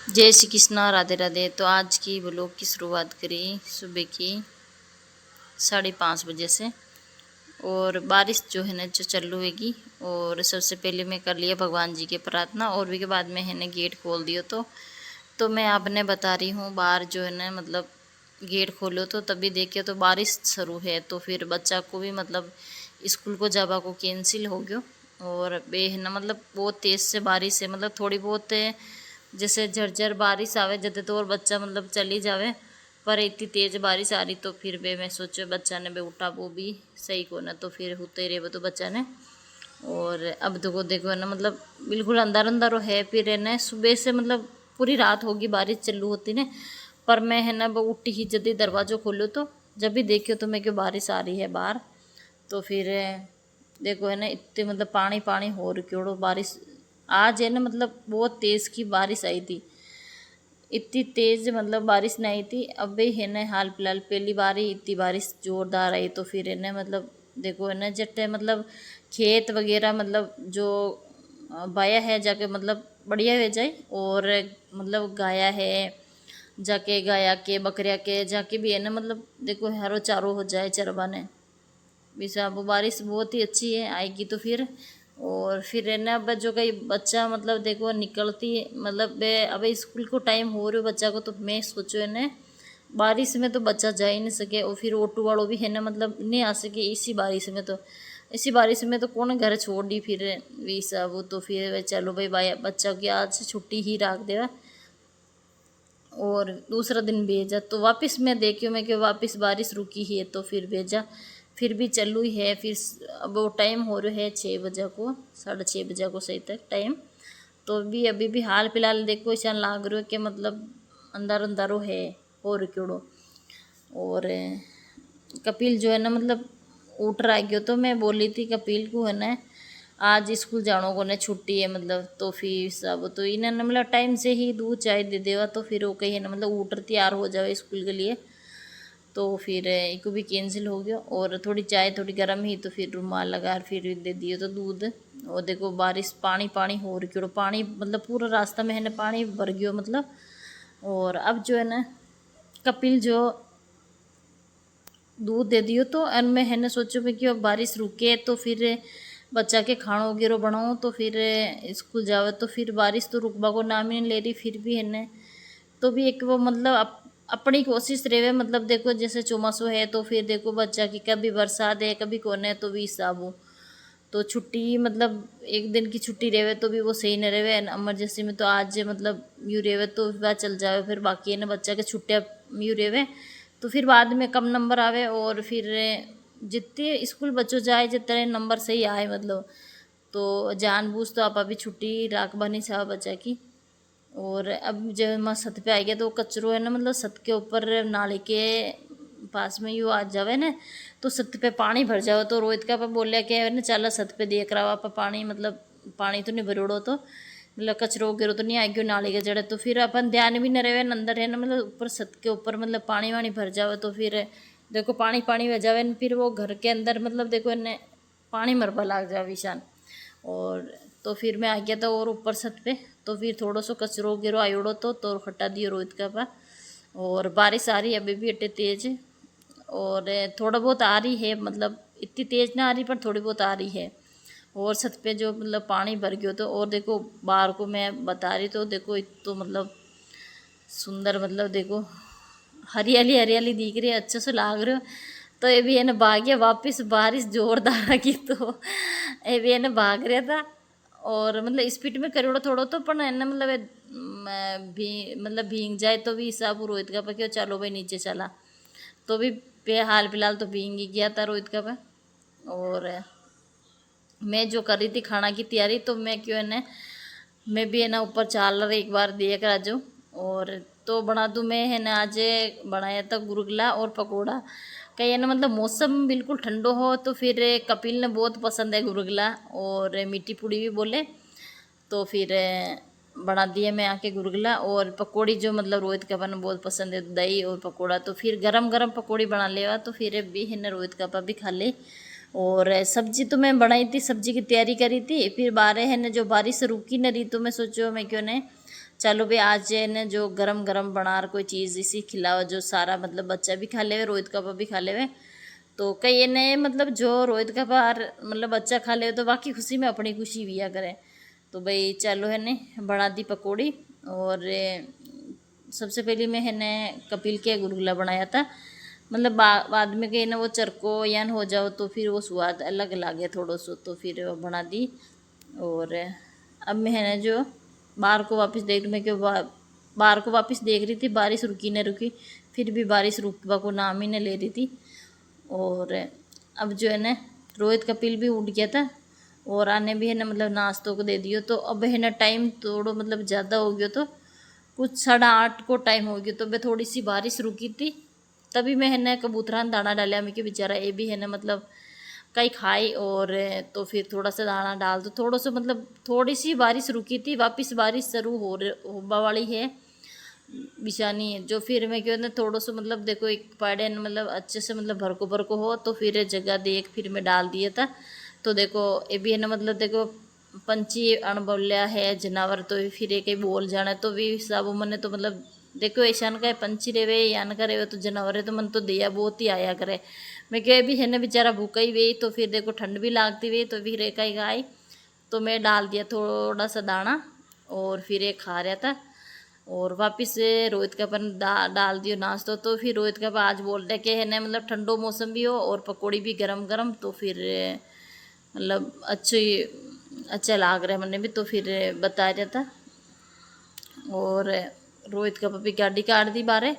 जय श्री कृष्णा, राधे राधे। तो आज की व्लॉग की शुरुआत करी सुबह की 5:30 बजे से। और बारिश जो है ना जो चालू होगी। और सबसे पहले मैं कर लिया भगवान जी की प्रार्थना और भी के बाद में है ना गेट खोल दियो। तो मैं आपने बता रही हूँ बाहर जो है ना मतलब गेट खोलो तो तभी देखिए तो बारिश शुरू है। तो फिर बच्चा को भी मतलब स्कूल को जावा को कैंसिल हो गयो। और बे है ना मतलब बहुत तेज़ से बारिश है, मतलब थोड़ी बहुत जैसे झरझर बारिश आवे जते तो और बच्चा मतलब चली जावे। पर इतनी तेज बारिश आ रही तो फिर बे मैं सोचो बच्चा ने बे उठा वो भी सही को ना, तो फिर होते रहे वो तो बच्चा ने। और अब देखो देखो ना मतलब बिल्कुल अंदर अंदर है। फिर है ना सुबह से मतलब पूरी रात होगी बारिश चालू होती ने। पर मैं है ना वो उठी ही जल्दी दरवाज़ा खोलो तो जब भी देखियो तो मैं क्यों बारिश आ रही है बाहर। तो फिर देखो है ना इतने मतलब पानी पानी हो रही बारिश। आज है ना मतलब बहुत तेज़ की बारिश आई थी। इतनी तेज़ मतलब बारिश नहीं आई थी। अब भी है ना हाल फिलहाल पहली बार ही इतनी बारिश ज़ोरदार आई। तो फिर है ना मतलब देखो है ना जट्टे मतलब खेत वगैरह मतलब जो बाया है जाके मतलब बढ़िया हो जाए। और मतलब गाया है जाके गाया के बकरिया के जाके भी है ना मतलब देखो हरो चारो हो जाए चरवाने। वैसे अब बारिश बहुत ही अच्छी है आएगी तो फिर। और फिर है ना अब जो कई बच्चा मतलब देखो निकलती मतलब अब स्कूल को टाइम हो रहा बच्चा को, तो मैं सोचो है ना बारिश में तो बच्चा जा ही नहीं सके। और फिर ऑटो वालों भी है ना मतलब नहीं आ सके इसी बारिश में। तो इसी बारिश में तो कौन घर छोड़ दी फिर वी सब। तो फिर चलो भाई बच्चा की आज से छुट्टी ही रख देगा। और दूसरा दिन भेजा तो वापस मैं देखियो मैं कि वापस बारिश रुकी ही है तो फिर भेजा। फिर भी चालू ही है। फिर अब वो टाइम हो रहा है 6 बजे को, 6:30 बजे को सही तक टाइम। तो भी अभी भी हाल फिलहाल देखो ऐसा लाग रहा है कि मतलब अंदर अंदर है हो रक्योड़ो। और कपिल जो है ना मतलब उठ रहा गयो तो मैं बोली थी कपिल को है ना आज स्कूल जानो को ने छुट्टी है मतलब। तो फिर सब तो इन्होंने मतलब टाइम से ही दूध चाय दे देवा तो फिर वो कही है ना मतलब उठ तैयार हो जावे स्कूल के लिए। तो फिर एक भी कैंसिल हो गया। और थोड़ी चाय थोड़ी गर्म ही तो फिर रुमाल लगा फिर दे दियो तो दूध। और देखो बारिश पानी पानी हो रही पानी मतलब पूरा रास्ता में है ना पानी भर गयो मतलब। और अब जो है ना कपिल जो दूध दे दियो तो और मैं है ना सोचो मैं कि अब बारिश रुके तो फिर बच्चा के खानो वगैरह बनाओ तो फिर स्कूल जावे। तो फिर बारिश तो रुकबा को नाम ही नहीं ले रही फिर भी है ना। तो भी एक वो मतलब अपनी कोशिश रहे मतलब देखो जैसे चौमासो है तो फिर देखो बच्चा की कभी बरसात है कभी कौन है तो भी हिसाब हो। तो छुट्टी मतलब एक दिन की छुट्टी रहे तो भी वो सही नहीं रहे। इमरजेंसी में तो आज मतलब यूँ रहे तो वह चल जावे फिर बाकी है ना बच्चा के छुट्टियाँ यूँ रहे तो फिर बाद में कम नंबर आवे। और फिर जितने स्कूल बच्चों जाए जितने नंबर सही आए मतलब। तो जानबूझ तो आप अभी छुट्टी राखबा नहीं चाह बच्चा की। और अब जब मैं छत पे आई गया तो कचरो है ना मतलब छत के ऊपर नाले के पास में यूँ आ जावे ना। तो छत पे पानी भर जाओ तो रोहित का बोलिया कि ना चल छत पे देख रहा आप पानी मतलब पानी तो नहीं भरोड़ो तो मतलब कचरो गिरो तो नहीं आ गयो नाले के जड़े। तो फिर अपन ध्यान भी न रहे अंदर है ना मतलब ऊपर छत के ऊपर मतलब पानी वानी भर जावे तो फिर देखो पानी पानी हो जावे फिर वो घर के अंदर मतलब देखो इन्हें पानी मरबा लाग जावे विशान। और तो फिर मैं आ गया था और ऊपर छत पे। तो फिर थोड़ा सो कचरो गिरो आयोड़ो तो हटा दियो रोहित का पा। और बारिश आ रही है अभी भी अटे तेज। और थोड़ा बहुत आ रही है मतलब इतनी तेज ना आ रही पर थोड़ी बहुत आ रही है। और छत पे जो मतलब पानी भर गयो तो और देखो बाहर को मैं बता रही तो देखो तो मतलब सुंदर मतलब देखो हरियाली हरियाली दिख रही है अच्छे से लाग रहे हो। तो ये भी है ना भाग गया वापिस बारिश जोरदार आ गई तो ये भी है ना भाग रहा था। और मतलब स्पीड में करोड़ो थोड़ो तो पर है ना मतलब भी मतलब भीग जाए तो भी हिसाब रोहित का पर क्यों चलो भाई नीचे चला। तो भी पे हाल फिलहाल तो भीग ही गया था रोहित का पे। और मैं जो कर रही थी खाना की तैयारी तो मैं क्यों है ना मैं भी है ना ऊपर चाल रहा एक बार देख रहा जो। और तो बना दूँ मैं है ना आज बनाया था गुरगुला और पकोड़ा। कहीं है ना मतलब मौसम बिल्कुल ठंडो हो तो फिर कपिल ने बहुत पसंद है गुरगुला और मीठी पूड़ी भी बोले। तो फिर बना दिया मैं आके गुरगुला और पकौड़ी जो मतलब रोहित का बना बहुत पसंद है दही और पकौड़ा। तो फिर गरम गरम पकौड़ी बना लेवा तो फिर भी है ना रोहित का भी खा ले। और सब्जी तो मैं बनाई थी सब्जी की तैयारी करी थी फिर बारह है ना जो बारिश रुकी न रही तो मैं सोचो मैं क्यों ने चलो भाई आज ने जो गरम गरम बना रहा कोई चीज़ इसी खिलाओ जो सारा मतलब बच्चा भी खा ले, रोहित का भी खा ले। तो कई ने मतलब जो रोहित का बार मतलब बच्चा खा ले तो बाकी खुशी में अपनी खुशी भी करें। तो भाई चलो है ने बना दी पकौड़ी। और सबसे पहले मैं है ने कपिल के गुलगुला बनाया था। मतलब बाद में कहीं ना वो चरको या हो जाओ तो फिर वो स्वाद अलग लागे थोड़ा सो, तो फिर वो बना दी। और अब मैं है ना जो बाहर को वापस देख मैं क्यों बाहर को वापस देख रही थी, बारिश रुकी न रुकी, फिर भी बारिश रुकवा को नाम ही नहीं ले रही थी। और अब जो है ना रोहित कपिल भी उठ गया था और आने भी है ना मतलब नाश्तों को दे दियो। तो अब है ना टाइम थोड़ा मतलब ज़्यादा हो गया, तो कुछ 8:30 को टाइम हो गया। तो मैं थोड़ी सी बारिश रुकी थी तभी मैं है ना कबूतरा दाना डाला। मैं कि बेचारा ये भी है ना मतलब कहीं खाई। और तो फिर थोड़ा सा दाना डाल दो, थोड़ा सा मतलब थोड़ी सी बारिश रुकी थी, वापस बारिश शुरू होबा वाली है बिछानी है। जो फिर मैं क्यों ना थोड़ा सा मतलब देखो एक पाड़े मतलब अच्छे से मतलब भरको भरको हो तो फिर जगह देख फिर मैं डाल दिया था। तो देखो ये भी है ना मतलब देखो पंछी अणबोलिया है जानवर, तो फिर एक ही बोल जाना तो भी सब मन तो मतलब देखो ऐसा का पंछी रेवे या न करे तो जानवर है तो मन तो दया बहुत ही आया करे। मैं क्या भी है ना बेचारा भूखा ही वे, तो फिर देखो ठंड भी लागती हुई तो फिर एक ही गाय। तो मैं डाल दिया थोड़ा सा दाना और फिर एक खा रहा था। और वापस से रोहित का अपन डाल दियो नाश्ता। तो फिर रोहित का आज बोल रहे कि है ना मतलब ठंडो मौसम भी हो और पकौड़ी भी गरम गरम, तो फिर मतलब अच्छा लाग रहा है मैंने भी, तो फिर बता रहा था। और रोहित का पपी गाड़ी काट दी बारे।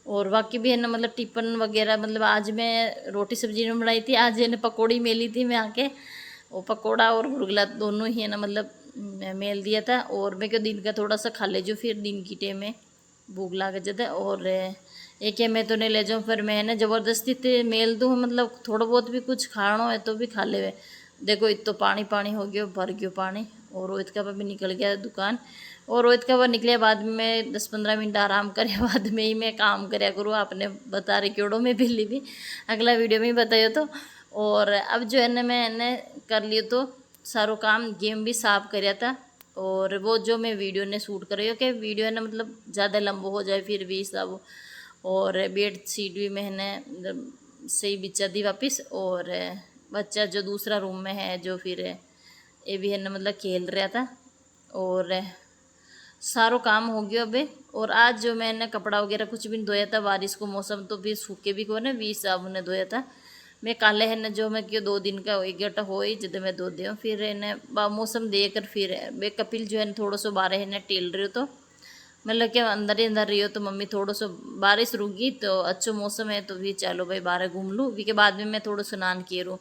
और बाकी भी है ना मतलब टिफिन वगैरह मतलब आज मैं रोटी सब्जी नहीं बनाई थी, आज है ना पकौड़ी मेली थी मैं आके। वो पकौड़ा और गुलगुला दोनों ही है ना मतलब मेल दिया था। और मैं क्यों दिन का थोड़ा सा खा ले जो फिर दिन की टेम में भूख लाग जाता। और एक है मैं तो नहीं ले जाऊँ, फिर मैं है ना ज़बरदस्ती ते मेल दूँ मतलब थोड़ा बहुत भी कुछ खाना है तो भी खा ले। देखो इत तो पानी पानी हो गयो, भर गयो पानी। और रोहित का भी निकल गया दुकान। और रोहित का वो निकले बाद में मैं 10-15 मिनट आराम करे बाद में ही मैं काम कराया करूँ। आपने बता रहे क्योड़ो में बिल्ली भी अगला वीडियो में ही बताइयो तो। और अब जो है ना मैं कर लियो तो सारो काम गेम भी साफ कराया था। और वो जो मैं वीडियो ने शूट कर रही हूँ कि वीडियो है ना मतलब ज़्यादा लंबा हो जाए फिर भी सब। और बेड शीट भी मैंने मतलब सही बिछा दी वापस। और बच्चा जो दूसरा रूम में है जो फिर ये भी है ना मतलब खेल रहा था। और सारो काम हो गया अबे। और आज जो मैंने कपड़ा वगैरह कुछ भी नहीं धोया था, बारिश को मौसम तो फिर सूखे भी को ना 20 साबुन ने धोया था। मैं काले है ना जो मैं क्यों 2 दिन का एक गटा हो ही जब मैं धो दिया फिर है मौसम देख कर फिर वे कपिल जो है थोड़ा सो बारह है ना टेल रहे हो। तो मतलब क्या अंदर ही अंदर रही हो तो मम्मी थोड़ा सो बारिश रुकी तो अच्छो मौसम है तो भी चलो भाई बाहर घूम लूँ वी के बाद में मैं थोड़ा स्नान किए रहूँ।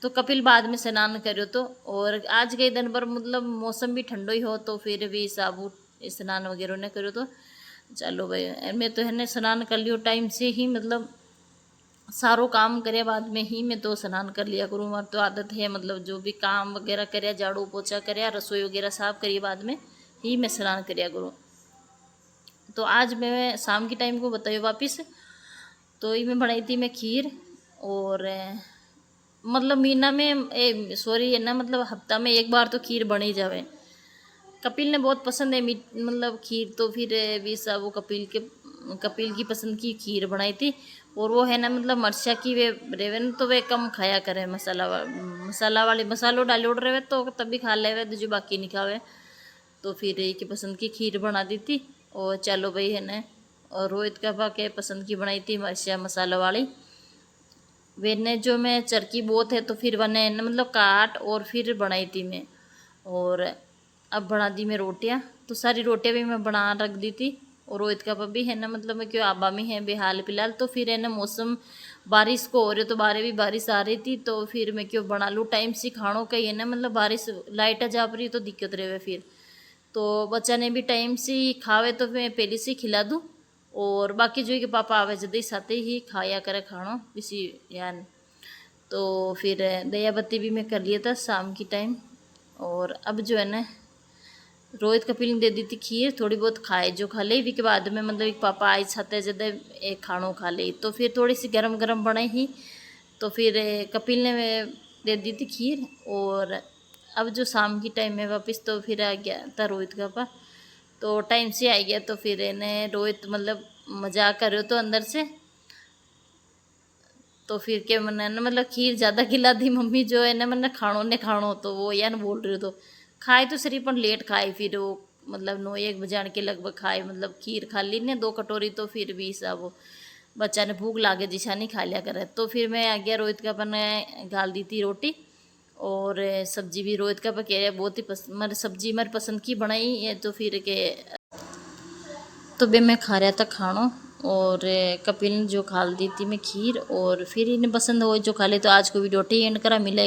तो कपिल बाद में स्नान करो तो। और आज के दिन भर मतलब मौसम भी ठंडो ही हो तो फिर भी साबु स्नान वगैरह ने करो तो चलो भाई मैं तो है ना स्नान कर लियो टाइम से ही मतलब सारो काम करे बाद में ही मैं तो स्नान कर लिया करूँ। हमारी तो आदत है मतलब जो भी काम वगैरह करे झाड़ू पोछा करे रसोई वगैरह साफ करिए बाद में ही मैं स्नान करिया करूँ। तो आज मैं शाम की टाइम को बताइए वापस। तो ये मैं बनाई थी मैं खीर। और मतलब महीना में सॉरी है ना मतलब हफ्ता में एक बार तो खीर बन ही जावे। कपिल ने बहुत पसंद है मीठ मतलब खीर, तो फिर भी सब वो कपिल की पसंद की खीर बनाई थी। और वो है ना मतलब मरचा की वे रेवन तो वे कम खाया करे मसाला वाले मसालों डाले उड़ रहे तो तभी खा ले जो बाकी नहीं खावे। तो फिर एक पसंद की खीर बना दी थी। और चलो भाई है ना और रोहित का के पसंद की बनाई थी मरचा मसाला वाली। वेने जो मैं चरकी बहुत है तो फिर बने मतलब काट और फिर बनाई थी मैं। और अब बना दी मैं रोटियां। तो सारी रोटियां भी मैं बना रख दी थी। और रोहित का भी है ना मतलब मैं क्यों आबा में है बेहाल फिलहाल तो फिर है ना मौसम बारिश को हो रही तो बारे भी बारिश आ रही थी तो फिर मैं क्यों बना लूँ टाइम से खानों का ही है ना मतलब बारिश लाइट जा रही तो दिक्कत रहे फिर। तो बच्चा ने भी टाइम से ही खावे तो मैं पहले से ही खिला दूँ। और बाकी जो है कि पापा आवे जल्दी साथे ही खाया करे खाना इसी यान। तो फिर दया बत्ती भी मैं कर लिया था शाम की टाइम। और अब जो है ना रोहित कपिल ने दे दी थी खीर थोड़ी बहुत खाए जो खा ले के बाद में मतलब एक पापा आई छाते जदे एक खानों खा ली तो फिर थोड़ी सी गरम गरम बनाई ही। तो फिर कपिल ने दे दी थी खीर। और अब जो शाम की टाइम में वापस तो फिर आ गया था रोहित का पापा। तो टाइम से आ गया। तो फिर इन्हें रोहित मतलब मजाक कर रहे हो तो अंदर से, तो फिर के मैंने ना मतलब खीर ज़्यादा खिला दी मम्मी जो है ना, मैंने खाणो ने खाणो, तो वो यार बोल रहे हो तो खाए तो सही पर लेट खाए, फिर वो मतलब 9-1 बजे आने के लगभग खाए, मतलब खीर खा ली ने 2 कटोरी, तो फिर भी सब वो बच्चा ने भूख लागे जिसा नहीं खा लिया करे। तो फिर मैं आ गया, रोहित का मैंने गाल दी थी रोटी, और सब्जी भी रोहित का पके रहे बहुत ही पसंद, मेरी सब्जी मेरी पसंद की बनाई है। तो फिर के तो बे मैं खा रहा था खाणो, और कपिल ने जो खा दी थी मैं खीर, और फिर इन्हें पसंद हो जो खा ले। तो आज को वीडियो एंड करा, मिले